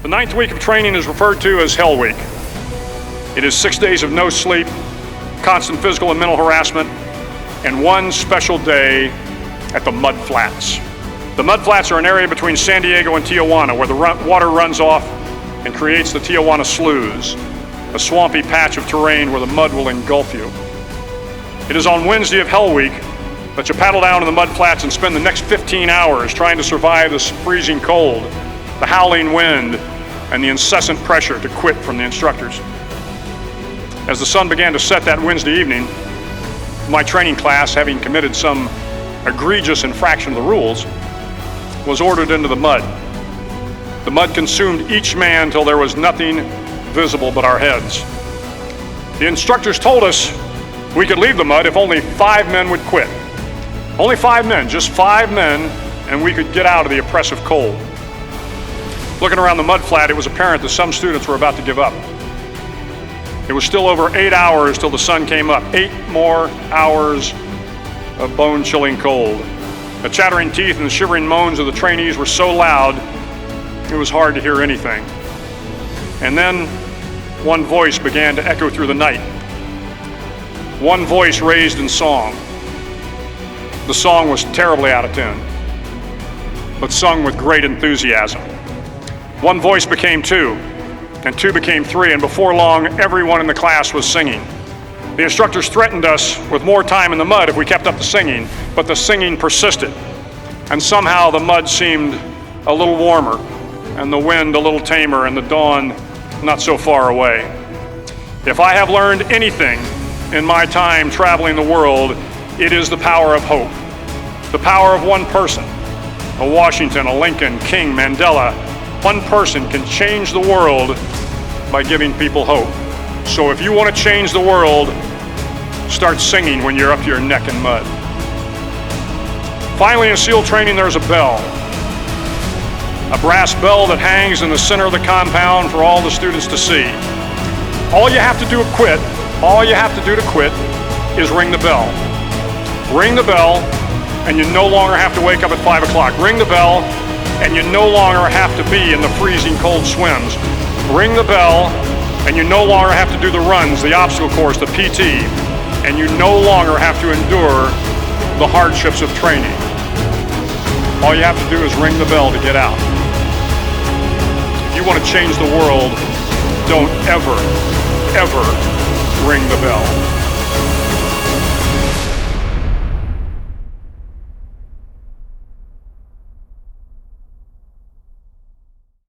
The 9th week of training is referred to as Hell Week. It is 6 days of no sleep, constant physical and mental harassment, and one special day at the Mud Flats. The Mud Flats are an area between San Diego and Tijuana where the water runs off and creates the Tijuana Sloughs, a swampy patch of terrain where the mud will engulf you. It is on Wednesday of Hell Week that you paddle down to the Mud Flats and spend the next 15 hours trying to survive the freezing cold, the howling wind, and the incessant pressure to quit from the instructors. As the sun began to set that Wednesday evening, my training class, having committed some egregious infraction of the rules, was ordered into the mud. The mud consumed each man till there was nothing visible but our heads. The instructors told us we could leave the mud if only 5 men would quit. Only 5 men, just 5 men, and we could get out of the oppressive cold. Looking around the mud flat, it was apparent that some students were about to give up. It was still over 8 hours till the sun came up. 8 more hours of bone-chilling cold. The chattering teeth and the shivering moans of the trainees were so loud, it was hard to hear anything. And then one voice began to echo through the night. One voice raised in song. The song was terribly out of tune, but sung with great enthusiasm. One voice became 2, and 2 became 3, and before long, everyone in the class was singing. The instructors threatened us with more time in the mud if we kept up the singing, but the singing persisted, and somehow the mud seemed a little warmer, and the wind a little tamer, and the dawn not so far away. If I have learned anything in my time traveling the world, it is the power of hope. The power of one person, a Washington, a Lincoln, King, Mandela. One person can change the world by giving people hope. So if you want to change the world, start singing when you're up to your neck in mud. Finally, in SEAL training, there's a bell. A brass bell that hangs in the center of the compound for all the students to see. All you have to do to quit is ring the bell. Ring the bell, and you no longer have to wake up at 5 o'clock. Ring the bell, and you no longer have to be in the freezing cold swims. Ring the bell, and you no longer have to do the runs, the obstacle course, the PT, and you no longer have to endure the hardships of training. All you have to do is ring the bell to get out. If you want to change the world, don't ever ring the bell.